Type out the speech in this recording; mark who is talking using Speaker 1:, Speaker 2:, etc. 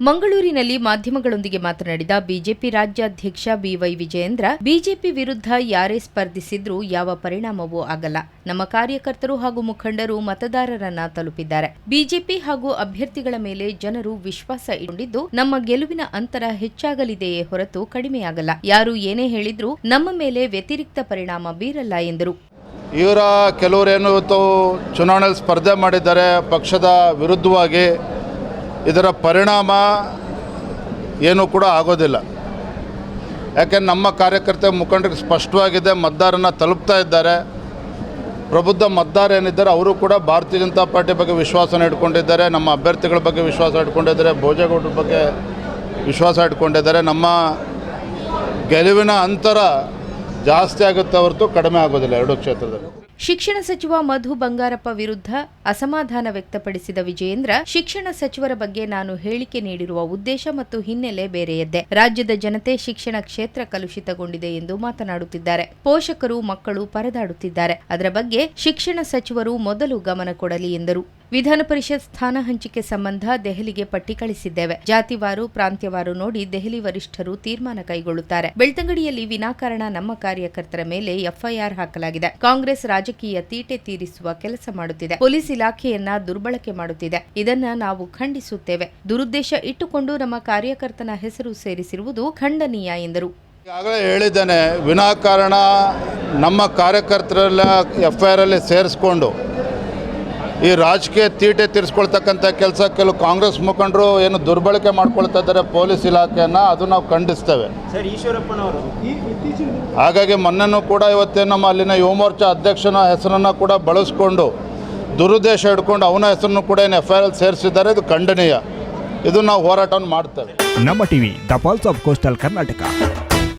Speaker 1: ಮಂಗಳೂರಿನಲ್ಲಿ ಮಾಧ್ಯಮಗಳೊಂದಿಗೆ ಮಾತನಾಡಿದ ಬಿಜೆಪಿ ರಾಜ್ಯಾಧ್ಯಕ್ಷ ಬಿವೈ ವಿಜಯೇಂದ್ರ, ಬಿಜೆಪಿ ವಿರುದ್ಧ ಯಾರೇ ಸ್ಪರ್ಧಿಸಿದ್ರೂ ಯಾವ ಪರಿಣಾಮವೂ ಆಗಲ್ಲ. ನಮ್ಮ ಕಾರ್ಯಕರ್ತರು ಹಾಗೂ ಮುಖಂಡರು ಮತದಾರರನ್ನ ತಲುಪಿದ್ದಾರೆ. ಬಿಜೆಪಿ ಹಾಗೂ ಅಭ್ಯರ್ಥಿಗಳ ಮೇಲೆ ಜನರು ವಿಶ್ವಾಸ ಇಟ್ಟುಕೊಂಡಿದ್ದು, ನಮ್ಮ ಗೆಲುವಿನ ಅಂತರ ಹೆಚ್ಚಾಗಲಿದೆಯೇ ಹೊರತು ಕಡಿಮೆಯಾಗಲ್ಲ. ಯಾರು ಏನೇ ಹೇಳಿದ್ರೂ ನಮ್ಮ ಮೇಲೆ ವ್ಯತಿರಿಕ್ತ ಪರಿಣಾಮ ಬೀರಲ್ಲ ಎಂದರು.
Speaker 2: ಇವರ ಕೆಲವರೇನು ಇವತ್ತು ಚುನಾವಣೆಯಲ್ಲಿ ಸ್ಪರ್ಧೆ ಮಾಡಿದ್ದಾರೆ ಪಕ್ಷದ ವಿರುದ್ಧವಾಗಿ. ಇದರ ಪರಿಣಾಮ ಏನೂ ಕೂಡ ಆಗೋದಿಲ್ಲ. ಯಾಕೆಂದ್ರೆ ನಮ್ಮ ಕಾರ್ಯಕರ್ತ ಮುಖಂಡರಿಗೆ ಸ್ಪಷ್ಟವಾಗಿದೆ, ಮತದಾರನ ತಲುಪ್ತಾ ಇದ್ದಾರೆ. ಪ್ರಬುದ್ಧ ಮತದಾರ ಏನಿದ್ದಾರೆ ಅವರು ಕೂಡ ಭಾರತೀಯ ಜನತಾ ಪಾರ್ಟಿ ಬಗ್ಗೆ ವಿಶ್ವಾಸನ ಇಟ್ಕೊಂಡಿದ್ದಾರೆ, ನಮ್ಮ ಅಭ್ಯರ್ಥಿಗಳ ಬಗ್ಗೆ ವಿಶ್ವಾಸ ಇಟ್ಕೊಂಡಿದ್ದಾರೆ, ಭೋಜೇಗೌಡರ ಬಗ್ಗೆ ವಿಶ್ವಾಸ ಇಟ್ಕೊಂಡಿದ್ದಾರೆ. ನಮ್ಮ ಗೆಲುವಿನ ಅಂತರ ಜಾಸ್ತಿ ಆಗುತ್ತೆ ಹೊರತು ಕಡಿಮೆ ಆಗೋದಿಲ್ಲ ಎರಡೂ ಕ್ಷೇತ್ರದಲ್ಲಿ.
Speaker 1: ಶಿಕ್ಷಣ ಸಚಿವ ಮಧು ಬಂಗಾರಪ್ಪ ವಿರುದ್ಧ ಅಸಮಾಧಾನ ವ್ಯಕ್ತಪಡಿಸಿದ ವಿಜಯೇಂದ್ರ, ಶಿಕ್ಷಣ ಸಚಿವರ ಬಗ್ಗೆ ನಾನು ಹೇಳಿಕೆ ನೀಡಿರುವ ಉದ್ದೇಶ ಮತ್ತು ಹಿನ್ನೆಲೆ ಬೇರೆಯದ್ದೇ. ರಾಜ್ಯದ ಜನತೆ ಶಿಕ್ಷಣ ಕ್ಷೇತ್ರ ಕಲುಷಿತಗೊಂಡಿದೆ ಎಂದು ಮಾತನಾಡುತ್ತಿದ್ದಾರೆ. ಪೋಷಕರು ಮಕ್ಕಳು ಪರದಾಡುತ್ತಿದ್ದಾರೆ. ಅದರ ಬಗ್ಗೆ ಶಿಕ್ಷಣ ಸಚಿವರು ಮೊದಲು ಗಮನ ಕೊಡಲಿ ಎಂದರು. ವಿಧಾನ ಪರಿಷತ್ ಸ್ಥಾನ ಹಂಚಿಕೆ ಸಂಬಂಧ ದೆಹಲಿಗೆ ಪಟ್ಟಿ ಕಳಿಸಿದ್ದೇವೆ. ಜಾತಿವಾರು ಪ್ರಾಂತ್ಯವಾರು ನೋಡಿ ದೆಹಲಿ ವರಿಷ್ಠರು ತೀರ್ಮಾನ ಕೈಗೊಳ್ಳುತ್ತಾರೆ. ಬೆಳ್ತಂಗಡಿಯಲ್ಲಿ ವಿನಾಕಾರಣ ನಮ್ಮ ಕಾರ್ಯಕರ್ತರ ಮೇಲೆ ಎಫ್ಐಆರ್ ಹಾಕಲಾಗಿದೆ. ಕಾಂಗ್ರೆಸ್ ರಾಜಕೀಯ ತೀಟೆ ತೀರಿಸುವ ಕೆಲಸ ಮಾಡುತ್ತಿದೆ. ಪೊಲೀಸ್ ಇಲಾಖೆಯನ್ನ ದುರ್ಬಳಕೆ ಮಾಡುತ್ತಿದೆ. ಇದನ್ನ ನಾವು ಖಂಡಿಸುತ್ತೇವೆ. ದುರುದ್ದೇಶ ಇಟ್ಟುಕೊಂಡು ನಮ್ಮ ಕಾರ್ಯಕರ್ತನ ಹೆಸರು ಸೇರಿಸಿರುವುದು ಖಂಡನೀಯ ಎಂದರು.
Speaker 2: ಈಗಾಗಲೇ ಹೇಳಿದ್ದೇನೆ, ವಿನಾಕಾರಣ ನಮ್ಮ ಕಾರ್ಯಕರ್ತರೆಲ್ಲ ಎಫ್ಐಆರ್ ಅಲ್ಲಿ ಸೇರಿಸ್ಕೊಂಡು ಈ ರಾಜಕೀಯ ತೀಟೆ ತೀರಿಸ್ಕೊಳ್ತಕ್ಕಂಥ ಕೆಲಸ ಕೆಲವು ಕಾಂಗ್ರೆಸ್ ಮುಖಂಡರು ಏನು ದುರ್ಬಳಕೆ ಮಾಡ್ಕೊಳ್ತಾ ಇದ್ದಾರೆ ಪೊಲೀಸ್ ಇಲಾಖೆಯನ್ನು, ಅದು ನಾವು ಖಂಡಿಸ್ತೇವೆ. ಹಾಗಾಗಿ ಮೊನ್ನೆನೂ ಕೂಡ ಇವತ್ತೇ ನಮ್ಮ ಅಲ್ಲಿನ ಯುವ ಮೋರ್ಚಾ ಅಧ್ಯಕ್ಷನ ಹೆಸರನ್ನು ಕೂಡ ಬಳಸ್ಕೊಂಡು ದುರುದ್ದೇಶ ಹಿಡ್ಕೊಂಡು ಅವನ ಹೆಸರನ್ನು ಕೂಡ ಏನು ಎಫ್ಐಆರ್ ಅಲ್ಲಿ ಸೇರಿಸಿದ್ದಾರೆ. ಇದು ಖಂಡನೀಯ. ಇದು ನಾವು ಹೋರಾಟವನ್ನು ಮಾಡ್ತೇವೆ.
Speaker 3: ನಮ್ಮ TV the pulse of coastal Karnataka.